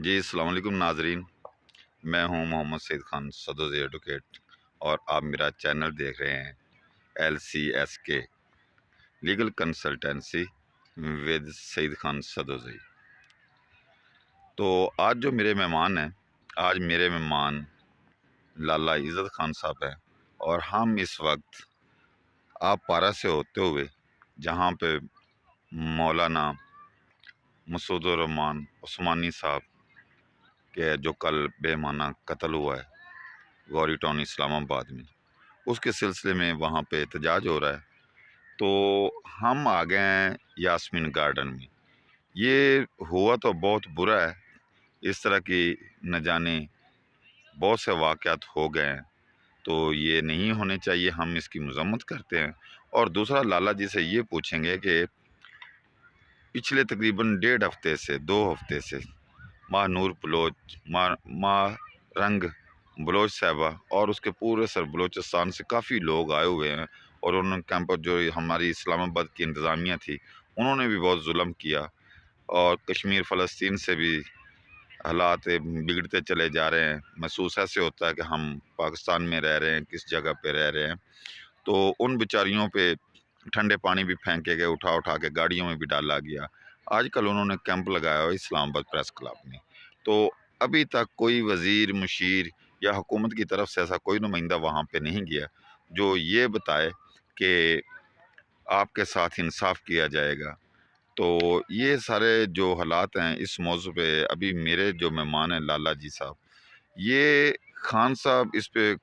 جی السلام علیکم ناظرین، میں ہوں محمد سعید خان سدوزئی ایڈوکیٹ اور آپ میرا چینل دیکھ رہے ہیں LCSK لیگل کنسلٹنسی ود سعید خان سدوزئی۔ تو آج جو میرے مہمان ہیں، آج میرے مہمان لالا عزت خان صاحب ہیں، اور ہم اس وقت آپ پارہ سے ہوتے ہوئے جہاں پہ مولانا مسعود الرحمان عثمانی صاحب کہ جو کل بے معنی قتل ہوا ہے گوری ٹاؤن اسلام آباد میں، اس کے سلسلے میں وہاں پہ احتجاج ہو رہا ہے۔ تو ہم آ گئے ہیں یاسمین گارڈن میں۔ یہ ہوا تو بہت برا ہے، اس طرح کی نہ جانے بہت سے واقعات ہو گئے ہیں، تو یہ نہیں ہونے چاہیے، ہم اس کی مذمت کرتے ہیں۔ اور دوسرا لالا جی سے یہ پوچھیں گے کہ پچھلے تقریباً 1.5 ہفتے سے 2 ہفتے سے ماں نور بلوچ، ماں رنگ بلوچ صاحبہ اور اس کے پورے سر بلوچستان سے کافی لوگ آئے ہوئے ہیں، اور انہوں نے کیمپ جو ہماری اسلام آباد کی انتظامیہ تھی انہوں نے بھی بہت ظلم کیا، اور کشمیر فلسطین سے بھی حالات بگڑتے چلے جا رہے ہیں۔ محسوس ایسے ہوتا ہے کہ ہم پاکستان میں رہ رہے ہیں، کس جگہ پہ رہ رہے ہیں۔ تو ان بیچاریوں پہ ٹھنڈے پانی بھی پھینکے گئے، اٹھا کے گاڑیوں میں بھی ڈالا گیا۔ آج کل انہوں نے کیمپ لگایا ہوا اسلام آباد پریس کلب میں، تو ابھی تک کوئی وزیر، مشیر یا حکومت کی طرف سے ایسا کوئی نمائندہ وہاں پہ نہیں گیا جو یہ بتائے کہ آپ کے ساتھ انصاف کیا جائے گا۔ تو یہ سارے جو حالات ہیں اس موضوع پہ ابھی میرے جو مہمان ہیں لالا جی صاحب، یہ خان صاحب اس پہ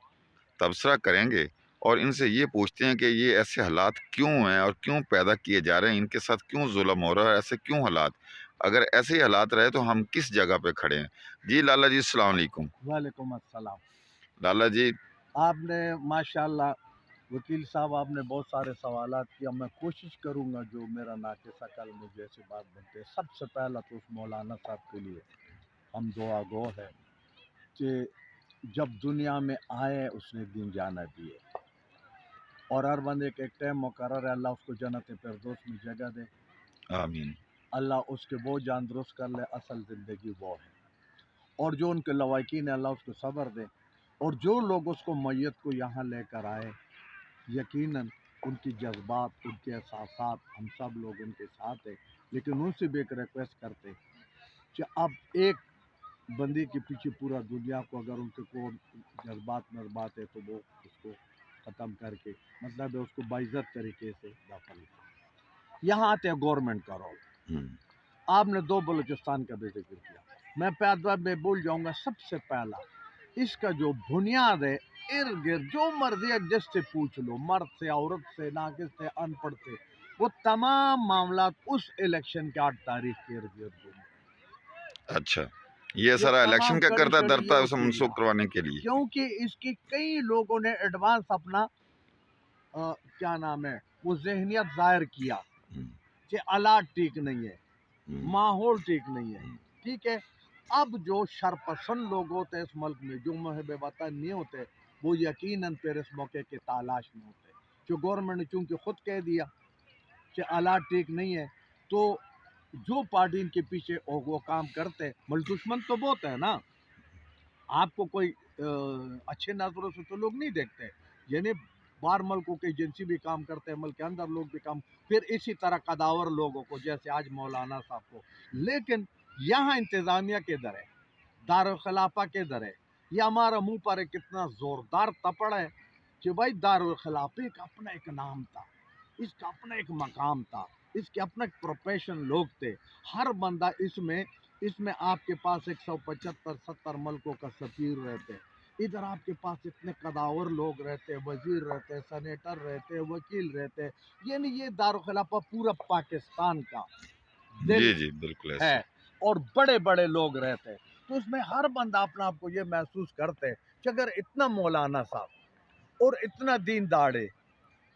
تبصرہ کریں گے، اور ان سے یہ پوچھتے ہیں کہ یہ ایسے حالات کیوں ہیں اور کیوں پیدا کیے جا رہے ہیں، ان کے ساتھ کیوں ظلم ہو رہا ہے، ایسے کیوں حالات، اگر ایسے ہی حالات رہے تو ہم کس جگہ پہ کھڑے ہیں۔ جی لالا جی السلام علیکم۔ وعلیکم السلام۔ لالا جی آپ نے ماشاءاللہ وکیل صاحب، آپ نے بہت سارے سوالات کیا، میں کوشش کروں گا جو میرا ناقص عقل میں جیسے بات بنتے۔ سب سے پہلا تو اس مولانا صاحب کے لیے ہم دعا گو ہے کہ جب دنیا میں آئے اس نے دین جانا دیے، اور ہر بندے کے ایک ٹائم مقرر ہے، اللہ اس کو جنت فردوس میں جگہ دے، آمین۔ اللہ اس کے وہ جان درست کر لے، اصل زندگی وہ ہے، اور جو ان کے لواحقین ہیں اللہ اس کو صبر دے، اور جو لوگ اس کو میت کو یہاں لے کر آئے یقیناً ان کی جذبات، ان کے احساسات، ہم سب لوگ ان کے ساتھ ہیں، لیکن ان سے بھی ایک ریکویسٹ کرتے کہ اب ایک بندے کے پیچھے پورا دنیا کو اگر ان کے کو جذبات ہے تو وہ اس کو ختم کر کے مطلب ہے اس کو باعزت طریقے سے دفن کرے۔ یہاں آتے ہیں گورنمنٹ کا رول۔ آپ نے 2 بلوچستان کا بھی ذکر کیا، میں پیدوا میں بول جاؤں گا سب سے پہلا اس کا جو بنیاد ہے، ارد گرد جو مرضی ہے جس سے پوچھ لو، مرد سے، عورت سے، ناقص سے، ان پڑھ سے، وہ تمام معاملات اس الیکشن کے 8 تاریخ کے ارد گرد ہوئے۔ اچھا، یہ سارا تمام الیکشن کا کرتا کنڈیشن درتا یہ ہے اسے اسی منسوخ کروانے کے لیے؟ کیونکہ اس کی کئی لوگوں نے ایڈوانس اپنا کیا نام ہے وہ ذہنیت ظاہر کیا کہ حالات ٹھیک نہیں ہے، ماحول ٹھیک نہیں ہے، ٹھیک ہے۔ اب جو شرپسند لوگ ہوتے ہیں اس ملک میں، جو محب وطن نہیں ہوتے، وہ یقیناً پھر اس موقع کی تلاش میں ہوتے، جو گورنمنٹ نے چونکہ خود کہہ دیا کہ حالات ٹھیک نہیں ہے، تو جو پارٹی ان کے پیچھے وہ کام کرتے، ملک دشمن تو بہت ہے نا، آپ کو کوئی اچھے نظروں سے تو لوگ نہیں دیکھتے، یعنی باہر ملکوں کے ایجنسی بھی کام کرتے ہیں، ملک کے اندر لوگ بھی کام، پھر اسی طرح قداور لوگوں کو جیسے آج مولانا صاحب کو، لیکن یہاں انتظامیہ کے در ہے، دارالخلافہ کے در ہے، یہ ہمارا منہ پر ایک اتنا زوردار تپڑ ہے کہ بھائی دارالخلافے کا اپنا ایک نام تھا، اس کا اپنا ایک مقام تھا، اس کے اپنا ایک پروفیشن لوگ تھے، ہر بندہ اس میں آپ کے پاس 175-70 ملکوں کا سفیر رہتے، ادھر آپ کے پاس اتنے قداور لوگ رہتے، وزیر رہتے، سینیٹر رہتے، وکیل رہتے، یعنی یہ دارالخلافہ پورا پاکستان کا دل جی جی بالکل ایسے۔ ہے، اور بڑے بڑے لوگ رہتے، تو اس میں ہر بندہ اپنا آپ کو یہ محسوس کرتے کہ اگر اتنا مولانا صاحب اور اتنا دین داڑے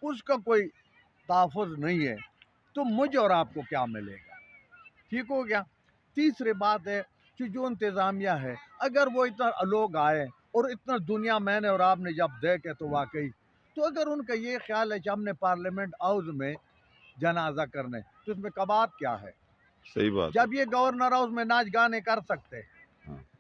اس کا کوئی تحفظ نہیں ہے تو مجھے اور آپ کو کیا ملے گا؟ ٹھیک ہو گیا۔ تیسری بات ہے کہ جو انتظامیہ ہے، اگر وہ اتنا لوگ آئے اور اتنا دنیا میں نے اور آپ نے جب دیکھے تو واقعی، تو اگر ان کا یہ خیال ہے کہ ہم نے پارلیمنٹ ہاؤس میں جنازہ کرنے، تو اس میں کبات کیا ہے؟ صحیح بات ہے۔ جب یہ گورنر ہاؤس میں ناچ گانے کر سکتے،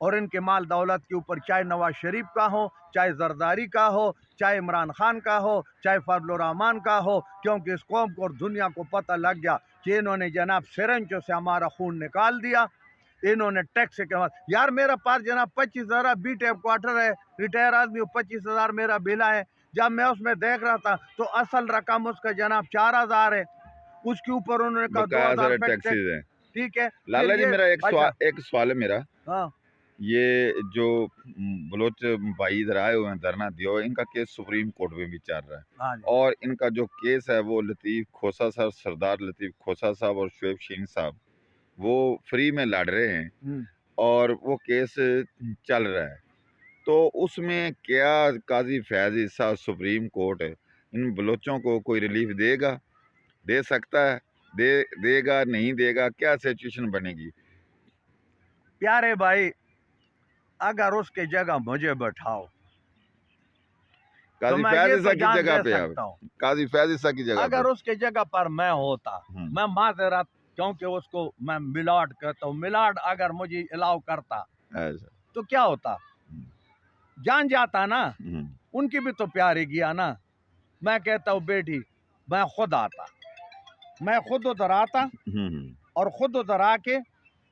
اور ان کے مال دولت کے اوپر چاہے نواز شریف کا ہو، چاہے زرداری کا ہو، چاہے عمران خان کا ہو، چاہے فضل الرحمان کا ہو، کیونکہ اس قوم کو اور دنیا کو پتہ لگ گیا کہ انہوں نے جناب سرنجوں سے ہمارا خون نکال دیا، انہوں نے ٹیکس کے بعد یار میرا پاس جناب 25,000 بی ٹیپ کوارٹر ہے، ریٹائر آدمی 25,000 میرا بلا ہے، جب میں اس میں دیکھ رہا تھا تو اصل رقم اس کا جناب 4,000 ہے، اس کے اوپر انہوں نے کہا بقایا 2,000 سارے فیکٹ ٹیکسیز ہیں۔ ٹھیک ہے لالا پھر جی یہ میرا اچھا ایک سوال ہے میرا، ہاں یہ جو بلوچ بھائی ادھر آئے ہوئے ہیں دھرنا دیو، ان کا کیس سپریم کورٹ میں بھی چل رہا ہے، ہاں جی اور ان کا جو کیس ہے وہ لطیف کھوسا صاحب، سردار لطیف کھوسا صاحب اور شعیب شین صاحب وہ فری میں لڑ رہے ہیں، ہوں۔ اور وہ کیس چل رہا ہے، تو اس میں کیا قاضی فیاض عیسیٰ سپریم کورٹ ان بلوچوں کو کوئی ریلیف دے گا، دے سکتا ہے، دے گا نہیں دے گا، کیا سچویشن بنے گی؟ پیارے بھائی اگر اس کی جگہ مجھے بٹھاؤ تو قاضی میں فیاض یہ تو عیسیٰ کی جان جگہ دے پہ سکتا ہوں قاضی فیاض عیسیٰ کی جگہ اگر پہ اس کی جگہ پر میں ہوتا، میں معذرت کیونکہ اس کو میں ملاڈ کہتا ہوں، ملاڈ اگر مجھے الاؤ کرتا ایسا تو کیا ہوتا، جان جاتا نا، ان کی بھی تو پیاری گیا نا، میں کہتا ہوں بیٹی میں خود آتا، میں خود ادھر آتا اور خود ادھر آ کے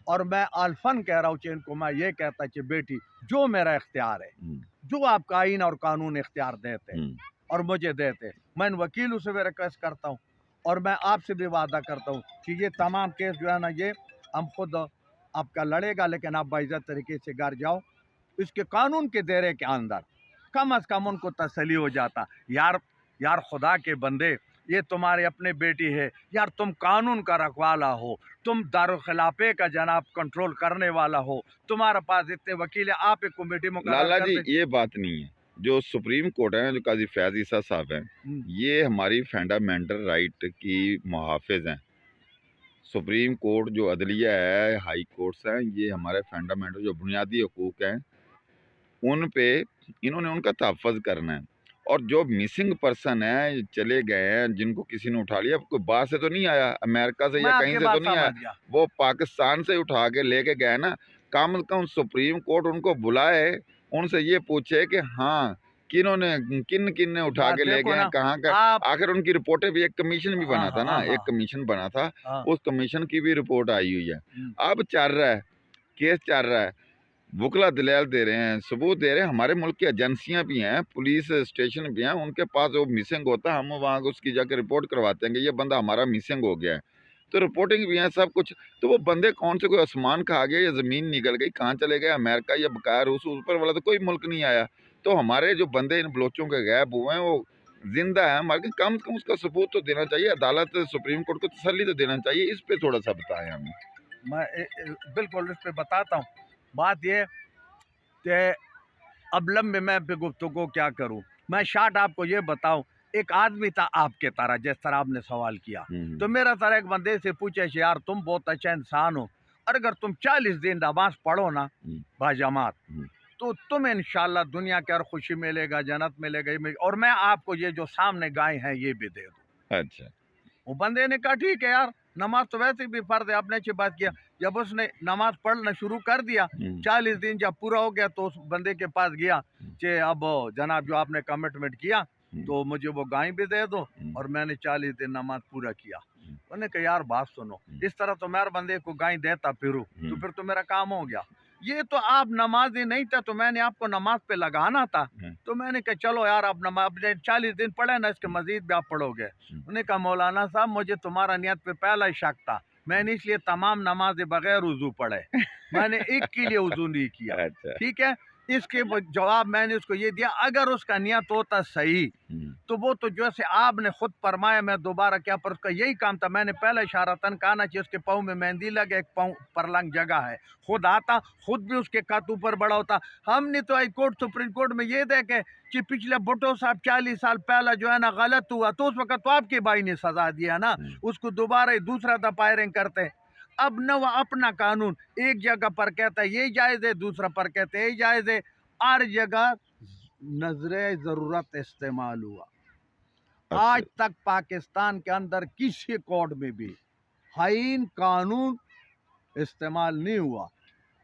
اور میں الفن کہہ رہا ہوں کہ ان کو میں یہ کہتا کہ بیٹی جو میرا اختیار ہے، جو آپ کا آئین اور قانون اختیار دیتے اور مجھے دیتے، میں ان وکیلوں سے بھی ریکویسٹ کرتا ہوں اور میں آپ سے بھی وعدہ کرتا ہوں کہ یہ تمام کیس جو ہے نا یہ ہم خود آپ کا لڑے گا، لیکن آپ باعزت طریقے سے گھر جاؤ، اس کے قانون کے دائرے کے اندر کم از کم ان کو تسلی ہو جاتا، یار خدا کے بندے یہ تمہاری اپنی بیٹی ہے، یار تم قانون کا رکھوالا ہو، تم دارالخلافے کا جناب کنٹرول کرنے والا ہو، تمہارے پاس اتنے وکیل ہیں، آپ ایک کمیٹی مقرر لالا کر جی دیں۔ یہ بات نہیں ہے، جو سپریم کورٹ ہے، جو قاضی فیاض عیسیٰ صاحب ہیں، یہ ہماری فنڈامنٹل رائٹ کی محافظ ہیں۔ سپریم کورٹ جو عدلیہ ہے، ہائی کورٹس ہیں، یہ ہمارے فنڈامنٹل جو بنیادی حقوق ہیں ان پہ انہوں نے ان کا تحفظ کرنا ہے، اور جو مسنگ پرسن ہیں چلے گئے ہیں جن کو کسی نے اٹھا لیا، کوئی باہر سے تو نہیں آیا، امریکہ سے میں یا آپ کہیں کے سے تو بات نہیں آیا، سمجھ گیا، وہ پاکستان سے اٹھا کے لے کے گئے نا، کم از کم سپریم کورٹ ان کو بلائے، ان سے یہ پوچھے کہ ہاں کن نے اٹھا کے لے دیکھو گئے ہیں، نا کہاں کا، آپ آخر ان کی رپورٹیں بھی، ایک کمیشن بھی بنا تھا نا، ایک کمیشن بنا تھا، ہاں اس کمیشن کی بھی رپورٹ آئی ہوئی ہے، اب چل رہا ہے کیس چل رہا ہے، وکلا دلیل دے رہے ہیں، ثبوت دے رہے ہیں، ہمارے ملک کی ایجنسیاں بھی ہیں، پولیس اسٹیشن بھی ہیں، ان کے پاس وہ مسنگ ہوتا ہے، ہم وہاں اس کی جا کے رپورٹ کرواتے ہیں کہ یہ بندہ ہمارا مسنگ ہو گیا ہے، تو رپورٹنگ بھی ہے سب کچھ، تو وہ بندے کون سے، کوئی آسمان کھا گیا یا زمین نکل گئی، کہاں چلے گئے، امریکہ یا بقایا روس، اوپر والا تو کوئی ملک نہیں آیا، تو ہمارے جو بندے ان بلوچوں کے غائب ہوئے ہیں وہ زندہ ہیں، مگر کم از کم اس کا ثبوت تو دینا چاہیے، عدالت سپریم کورٹ کو تسلی تو دینا چاہیے، اس پہ تھوڑا سا بتائیں ہمیں۔ میں بالکل اس پہ بتاتا ہوں، بات یہ کہ اب لمبے میں پہ گفتگو کیا کروں، میں شارٹ آپ کو یہ بتاؤں، ایک آدمی تھا آپ کے طرح، جس طرح آپ نے سوال کیا، تو میرا طرح ایک بندے سے پوچھے کہ یار تم بہت اچھا انسان ہو، اور اگر تم 40 دن نماز پڑھو نا باجماعت تو تم انشاءاللہ دنیا کے ہر خوشی ملے گا، جنت ملے گا، اور میں آپ کو یہ جو سامنے گائے ہیں یہ بھی دے دوں۔ اچھا، وہ بندے نے کہا ٹھیک ہے یار، نماز تو ویسے بھی فرض ہے، آپ نے اچھی بات کیا، جب اس نے نماز پڑھنا شروع کر دیا، 40 دن جب پورا ہو گیا تو اس بندے کے پاس گیا کہ اب جناب جو آپ نے کمٹمنٹ کیا تو مجھے وہ گائیں بھی دے دو، اور میں نے 40 دن نماز پورا کیا، انہوں نے کہا یار بات سنو، اس طرح تو میں ہر بندے کو گائیں دیتا پھروں تو پھر تو میرا کام ہو گیا، یہ تو آپ نماز ہی نہیں تھا تو میں نے آپ کو نماز پہ لگانا تھا، تو میں نے کہا چلو یار آپ نماز 40 دن پڑھے نا، اس کے مزید بھی آپ پڑھو گے، انہوں نے کہا مولانا صاحب مجھے تمہارا نیت پہ پہلا ہی شک تھا، میں نے اس لیے تمام نمازیں بغیر وضو پڑھے، میں نے ایک کے لیے وضو نہیں کیا، ٹھیک ہے، اس کے جواب میں نے اس کو یہ دیا، اگر اس کا نیت ہوتا صحیح تو وہ تو جیسے آپ نے خود فرمایا، میں دوبارہ کیا، پر اس کا یہی کام تھا، میں نے پہلے اشارتاً کہا نا کہ اس کے پاؤں میں مہندی لگے، ایک پاؤں پرلنگ جگہ ہے، خود آتا، خود بھی اس کے خط اوپر بڑا ہوتا، ہم نے تو ہائی کورٹ سپریم کورٹ میں یہ دیکھے کہ پچھلے بھٹو صاحب 40 سال پہلا جو ہے نا غلط ہوا تو اس وقت تو آپ کے بھائی نے سزا دیا نا، اس کو دوبارہ دوسرا دفعہ کرتے، اب نہ وہ اپنا قانون ایک جگہ پر کہتا ہے یہ جائز ہے، دوسرا پر کہتے ہیں یہ جائز ہے، ہر جگہ نظر ضرورت استعمال ہوا، آج تک پاکستان کے اندر کسی کورٹ میں بھی آئین قانون استعمال نہیں ہوا،